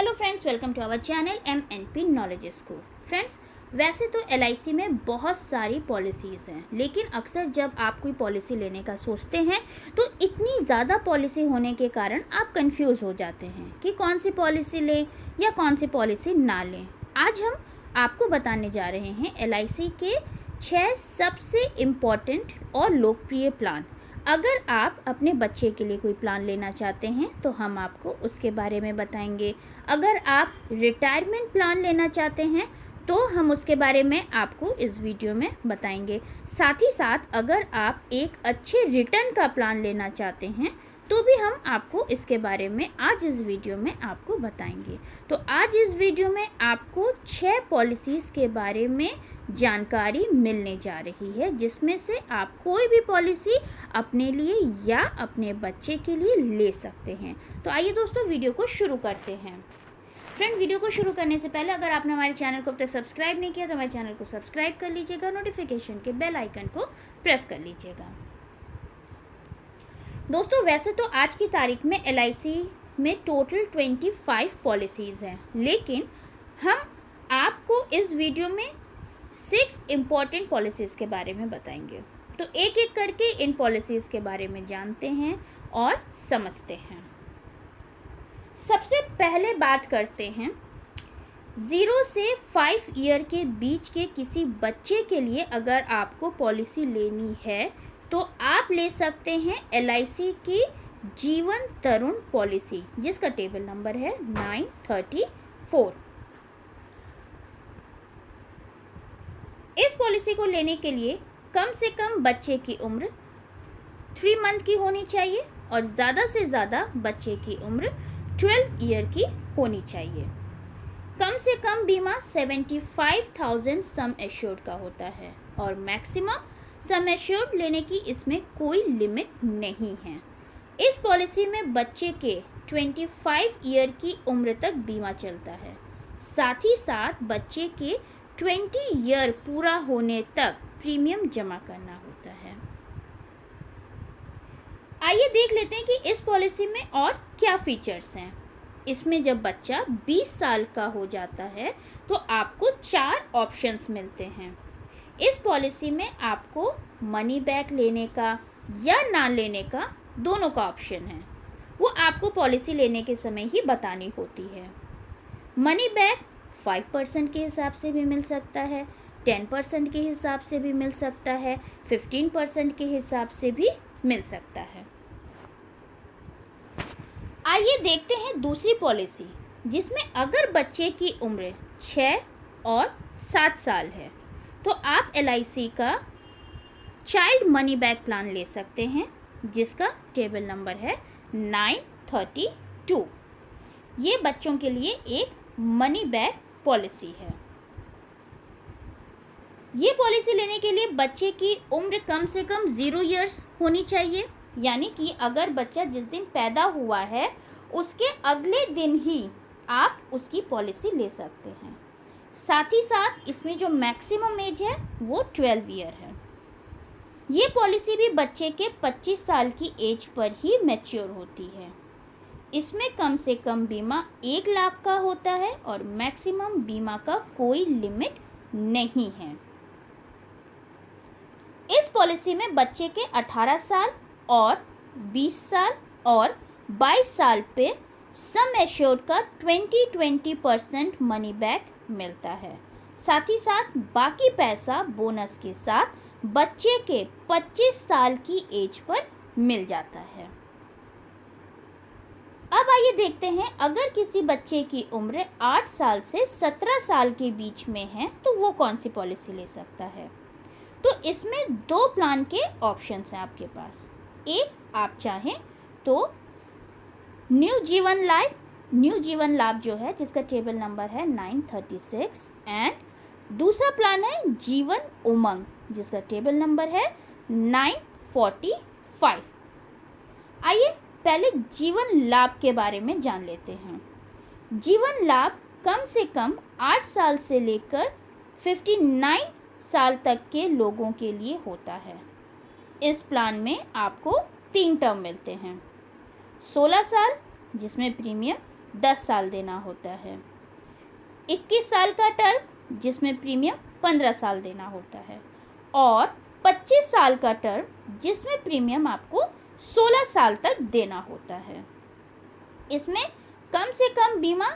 Hello friends, welcome to our channel MNP Knowledge School. Friends, वैसे तो LIC में बहुत सारी पॉलिसीज़ हैं, लेकिन अक्सर जब आप कोई पॉलिसी लेने का सोचते हैं तो इतनी ज़्यादा पॉलिसी होने के कारण आप कंफ्यूज हो जाते हैं कि कौन सी पॉलिसी लें या कौन सी पॉलिसी ना लें। आज हम आपको बताने जा रहे हैं LIC के 6 सबसे इम्पॉर्टेंट और लोकप्रिय प्लान। अगर आप अपने बच्चे के लिए कोई प्लान लेना चाहते हैं तो हम आपको उसके बारे में बताएंगे। अगर आप रिटायरमेंट प्लान लेना चाहते हैं तो हम उसके बारे में आपको इस वीडियो में बताएंगे। साथ ही साथ अगर आप एक अच्छे रिटर्न का प्लान लेना चाहते हैं तो भी हम आपको इसके बारे में आज इस वीडियो में आपको बताएंगे। तो आज इस वीडियो में आपको 6 पॉलिसीज़ के बारे में जानकारी मिलने जा रही है, जिसमें से आप कोई भी पॉलिसी अपने लिए या अपने बच्चे के लिए ले सकते हैं। तो आइए दोस्तों, वीडियो को शुरू करते हैं। फ्रेंड, वीडियो को शुरू करने से पहले अगर आपने हमारे चैनल को अब तक सब्सक्राइब नहीं किया तो हमारे चैनल को सब्सक्राइब कर लीजिएगा, नोटिफिकेशन के बेल आइकन को प्रेस कर लीजिएगा। दोस्तों, वैसे तो आज की तारीख में LIC में टोटल 25 पॉलिसीज़ हैं, लेकिन हम आपको इस वीडियो में 6 इम्पॉर्टेंट पॉलिसीज़ के बारे में बताएंगे। तो एक एक करके इन पॉलिसीज़ के बारे में जानते हैं और समझते हैं। सबसे पहले बात करते हैं 0 से 5 ईयर के बीच के किसी बच्चे के लिए अगर आपको पॉलिसी लेनी है तो आप ले सकते हैं LIC की जीवन तरुण पॉलिसी, जिसका टेबल नंबर है 934। इस पॉलिसी को लेने के लिए कम से कम बच्चे की उम्र 3 मंथ की होनी चाहिए और ज़्यादा से ज़्यादा बच्चे की उम्र 12 ईयर की होनी चाहिए। कम से कम बीमा 75,000 सम एश्योर्ड का होता है और मैक्सिमम सम एश्योर्ड लेने की इसमें कोई लिमिट नहीं है। इस पॉलिसी में बच्चे के 25 ईयर की उम्र तक बीमा चलता है। साथ ही साथ बच्चे के 20 ईयर पूरा होने तक प्रीमियम जमा करना होता है। आइए देख लेते हैं कि इस पॉलिसी में और क्या फीचर्स हैं। इसमें जब बच्चा 20 साल का हो जाता है तो आपको 4 ऑप्शंस मिलते हैं। इस पॉलिसी में आपको मनी बैक लेने का या ना लेने का दोनों का ऑप्शन है। वो आपको पॉलिसी लेने के समय ही बतानी होती है। मनी बैक 5% के हिसाब से भी मिल सकता है, 10% के हिसाब से भी मिल सकता है, 15% के हिसाब से भी मिल सकता है। आइए देखते हैं दूसरी पॉलिसी, जिसमें अगर बच्चे की उम्र 6 और 7 साल है तो आप LIC का चाइल्ड मनी बैक प्लान ले सकते हैं, जिसका टेबल नंबर है 932। ये बच्चों के लिए एक मनी बैक पॉलिसी है। ये पॉलिसी लेने के लिए बच्चे की उम्र कम से कम 0 ईयर्स होनी चाहिए, यानी कि अगर बच्चा जिस दिन पैदा हुआ है उसके अगले दिन ही आप उसकी पॉलिसी ले सकते हैं। साथ ही साथ इसमें जो मैक्सिमम एज है वो 12 ईयर है। ये पॉलिसी भी बच्चे के 25 साल की एज पर ही मैच्योर होती है। इसमें कम से कम बीमा 1 लाख का होता है और मैक्सिमम बीमा का कोई लिमिट नहीं है। इस पॉलिसी में बच्चे के 18 साल और 20 साल और 22 साल पे सम एश्योर्ड का 20% मनी बैक मिलता है। साथ ही साथ बाकी पैसा बोनस के साथ बच्चे के 25 साल की एज पर मिल जाता है। अब आइए देखते हैं, अगर किसी बच्चे की उम्र 8 साल से 17 साल के बीच में है तो वो कौन सी पॉलिसी ले सकता है। तो इसमें 2 प्लान के ऑप्शंस हैं आपके पास। एक, आप चाहें तो न्यू जीवन लाभ जो है, जिसका टेबल नंबर है 936, एंड दूसरा प्लान है जीवन उमंग, जिसका टेबल नंबर है 945। आइए पहले जीवन लाभ के बारे में जान लेते हैं। जीवन लाभ कम से कम 8 साल से लेकर 59 साल तक के लोगों के लिए होता है। इस प्लान में आपको 3 टर्म मिलते हैं। 16 साल, जिसमें प्रीमियम 10 साल देना होता है। 21 साल का टर्म जिसमें प्रीमियम 15 साल देना होता है, और 25 साल का टर्म जिसमें प्रीमियम आपको 16 साल तक देना होता है। इसमें कम से कम बीमा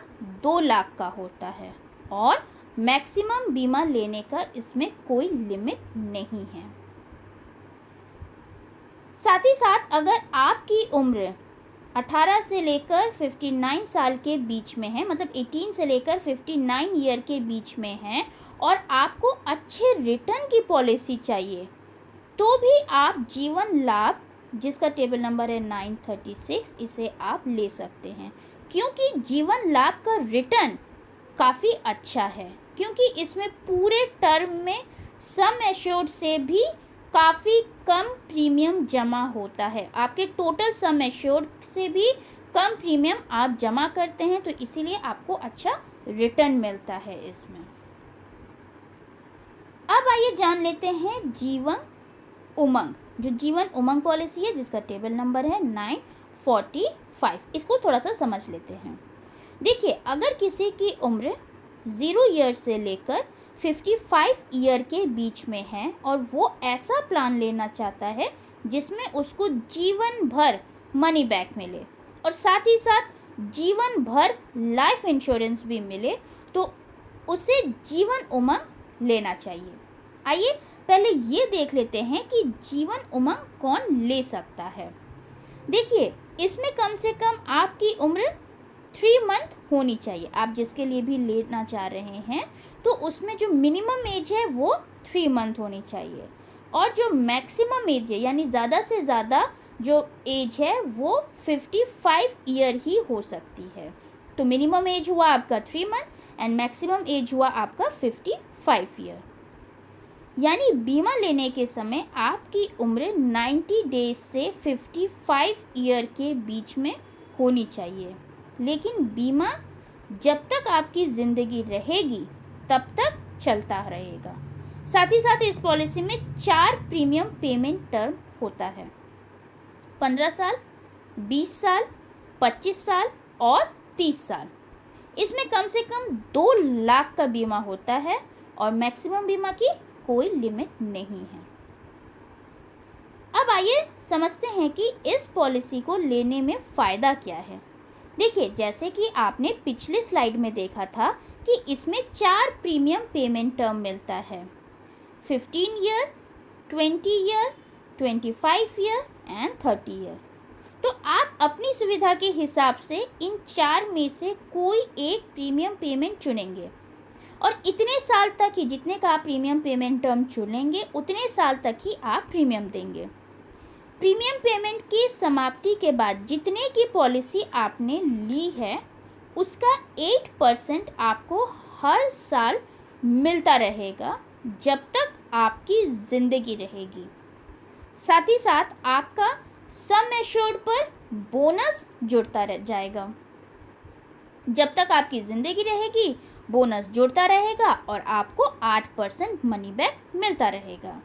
2 लाख का होता है और मैक्सिमम बीमा लेने का इसमें कोई लिमिट नहीं है। साथ ही साथ अगर आपकी उम्र 18 से लेकर 59 साल के बीच में है, मतलब 18 से लेकर 59 ईयर के बीच में है, और आपको अच्छे रिटर्न की पॉलिसी चाहिए, तो भी आप जीवन लाभ, जिसका टेबल नंबर है 936, इसे आप ले सकते हैं। क्योंकि जीवन लाभ का रिटर्न काफ़ी अच्छा है, क्योंकि इसमें पूरे टर्म में सम एश्योर्ड से भी काफ़ी कम प्रीमियम जमा होता है। आपके टोटल सम एश्योर्ड से भी कम प्रीमियम आप जमा करते हैं, तो इसीलिए आपको अच्छा रिटर्न मिलता है इसमें। अब आइए जान लेते हैं जीवन उमंग, जो जीवन उमंग पॉलिसी है जिसका टेबल नंबर है 945। इसको थोड़ा सा समझ लेते हैं। देखिए, अगर किसी की उम्र 0 ईयर से लेकर 55 ईयर के बीच में है और वो ऐसा प्लान लेना चाहता है जिसमें उसको जीवन भर मनी बैक मिले और साथ ही साथ जीवन भर लाइफ इंश्योरेंस भी मिले, तो उसे जीवन उमंग लेना चाहिए। आइए पहले ये देख लेते हैं कि जीवन उमंग कौन ले सकता है। देखिए, इसमें कम से कम आपकी उम्र 3 मंथ होनी चाहिए। आप जिसके लिए भी लेना चाह रहे हैं तो उसमें जो मिनिमम एज है वो 3 मंथ होनी चाहिए, और जो मैक्सिमम एज है यानी ज़्यादा से ज़्यादा जो एज है वो 55 ईयर ही हो सकती है। तो मिनिमम एज हुआ आपका 3 मंथ एंड मैक्सिमम एज हुआ आपका 55 ईयर। यानी बीमा लेने के समय आपकी उम्र 90 डेज से 55 ईयर के बीच में होनी चाहिए, लेकिन बीमा जब तक आपकी ज़िंदगी रहेगी तब तक चलता रहेगा। साथ ही साथ इस पॉलिसी में 4 प्रीमियम पेमेंट टर्म होता है, 15 साल, 20 साल, 25 साल और 30 साल। इसमें कम से कम 2 लाख का बीमा होता है और मैक्सिमम बीमा की कोई लिमिट नहीं है। अब आइए समझते हैं कि इस पॉलिसी को लेने में फ़ायदा क्या है। देखिए, जैसे कि आपने पिछले स्लाइड में देखा था कि इसमें 4 प्रीमियम पेमेंट टर्म मिलता है, 15 year, 20 year, 25 year and 30 year. तो आप अपनी सुविधा के हिसाब से इन 4 में से कोई एक प्रीमियम पेमेंट चुनेंगे और इतने साल तक ही, जितने का आप प्रीमियम पेमेंट टर्म चुनेंगे उतने साल तक ही आप प्रीमियम देंगे। प्रीमियम पेमेंट की समाप्ति के बाद जितने की पॉलिसी आपने ली है उसका 8% आपको हर साल मिलता रहेगा जब तक आपकी ज़िंदगी रहेगी। साथ ही साथ आपका सम एश्योर्ड पर बोनस जुड़ता रह जाएगा। जब तक आपकी ज़िंदगी रहेगी बोनस जुड़ता रहेगा और आपको 8% मनी बैक मिलता रहेगा।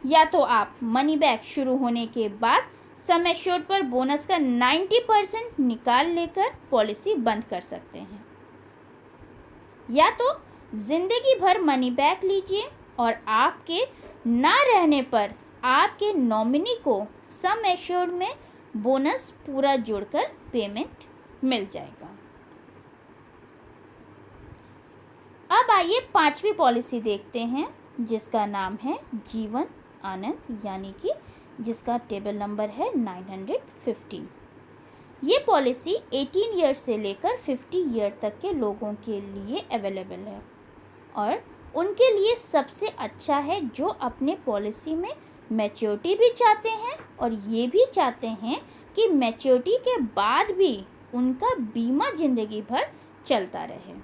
या तो आप मनी बैक शुरू होने के बाद सम एश्योर्ड पर बोनस का 90% निकाल लेकर पॉलिसी बंद कर सकते हैं, या तो ज़िंदगी भर मनी बैक लीजिए और आपके ना रहने पर आपके नॉमिनी को सम एश्योर्ड में बोनस पूरा जुड़कर पेमेंट मिल जाएगा। अब आइए 5वीं पॉलिसी देखते हैं जिसका नाम है जीवन आनंद, यानी कि जिसका टेबल नंबर है 915। ये पॉलिसी 18 ईयर से लेकर 50 ईयर तक के लोगों के लिए अवेलेबल है और उनके लिए सबसे अच्छा है जो अपने पॉलिसी में मैच्योरिटी भी चाहते हैं और ये भी चाहते हैं कि मैच्योरिटी के बाद भी उनका बीमा ज़िंदगी भर चलता रहे।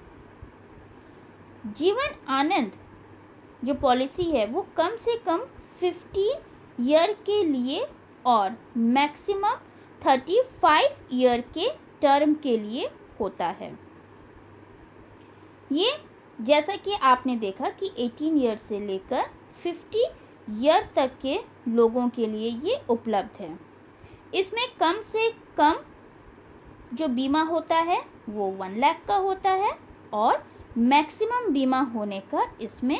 जीवन आनंद जो पॉलिसी है वो कम से कम 15 ईयर के लिए और मैक्सिमम 35 ईयर के टर्म के लिए होता है। ये जैसा कि आपने देखा कि 18 ईयर से लेकर 50 ईयर तक के लोगों के लिए ये उपलब्ध है। इसमें कम से कम जो बीमा होता है वो 1 लाख का होता है और मैक्सिमम बीमा होने का इसमें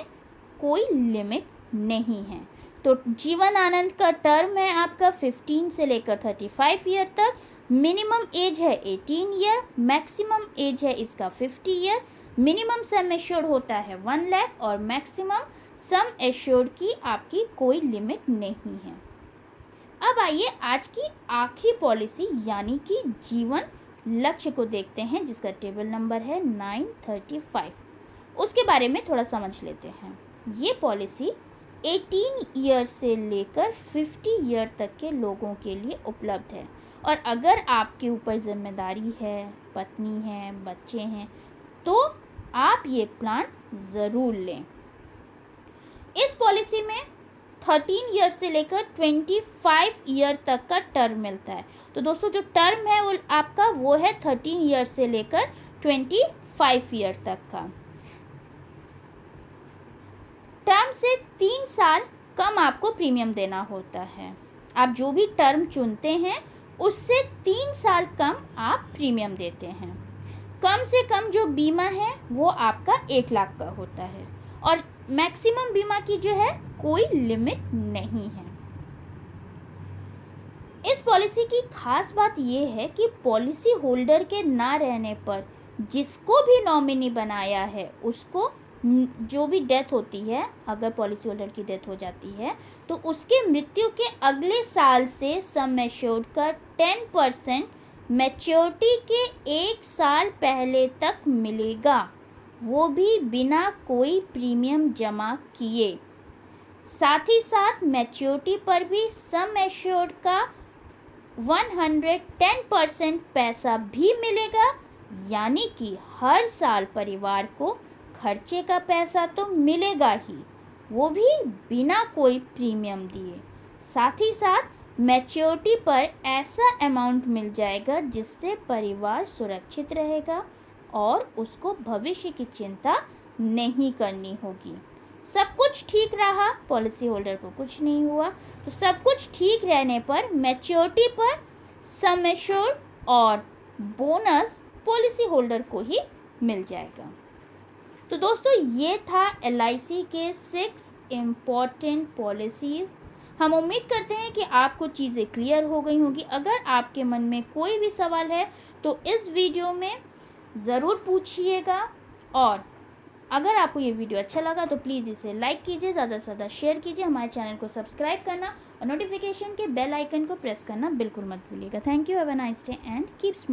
कोई लिमिट नहीं है। तो जीवन आनंद का टर्म है आपका 15 से लेकर 35 ईयर तक। मिनिमम एज है 18 ईयर, मैक्सिमम एज है इसका 50 ईयर। मिनिमम सम एश्योर्ड होता है 1 लाख और मैक्सिमम सम एश्योर्ड की आपकी कोई लिमिट नहीं है। अब आइए आज की आखिरी पॉलिसी यानी कि जीवन लक्ष्य को देखते हैं, जिसका टेबल नंबर है 935। उसके बारे में थोड़ा समझ लेते हैं। ये पॉलिसी 18 ईयर से लेकर 50 ईयर तक के लोगों के लिए उपलब्ध है। और अगर आपके ऊपर जिम्मेदारी है, पत्नी है, बच्चे हैं, तो आप ये प्लान ज़रूर लें। इस पॉलिसी में 13 ईयर से लेकर 25 ईयर तक का टर्म मिलता है। तो दोस्तों जो टर्म है वो आपका वो है 13 ईयर से लेकर 25 ईयर तक का। टर्म से 3 साल कम आपको प्रीमियम देना होता है। आप जो भी टर्म चुनते हैं उससे 3 साल कम आप प्रीमियम देते हैं। कम से कम जो बीमा है वो आपका 1 लाख का होता है और मैक्सिमम बीमा की जो है कोई लिमिट नहीं है। इस पॉलिसी की खास बात ये है कि पॉलिसी होल्डर के ना रहने पर जिसको भी नॉमिनी बनाया है उसको जो भी डेथ होती है, अगर पॉलिसी होल्डर की डेथ हो जाती है तो उसके मृत्यु के अगले साल से सम एश्योर्ड का 10% मैच्योरिटी के 1 साल पहले तक मिलेगा, वो भी बिना कोई प्रीमियम जमा किए। साथ ही साथ मैच्योरिटी पर भी सम एश्योर्ड का 110% पैसा भी मिलेगा, यानी कि हर साल परिवार को खर्चे का पैसा तो मिलेगा ही, वो भी बिना कोई प्रीमियम दिए। साथ ही साथ मैच्योरिटी पर ऐसा अमाउंट मिल जाएगा जिससे परिवार सुरक्षित रहेगा और उसको भविष्य की चिंता नहीं करनी होगी। सब कुछ ठीक रहा, पॉलिसी होल्डर को कुछ नहीं हुआ, तो सब कुछ ठीक रहने पर मैच्योरिटी पर सम एश्योर्ड और बोनस पॉलिसी होल्डर को ही मिल जाएगा। तो दोस्तों ये था LIC के 6 इम्पॉर्टेंट पॉलिसीज़। हम उम्मीद करते हैं कि आपको चीज़ें क्लियर हो गई होंगी। अगर आपके मन में कोई भी सवाल है तो इस वीडियो में ज़रूर पूछिएगा, और अगर आपको ये वीडियो अच्छा लगा तो प्लीज़ इसे लाइक कीजिए, ज़्यादा से ज़्यादा शेयर कीजिए, हमारे चैनल को सब्सक्राइब करना और नोटिफिकेशन के बेल आइकन को प्रेस करना बिल्कुल मत भूलिएगा। Thank you, have a nice day and keep smiling.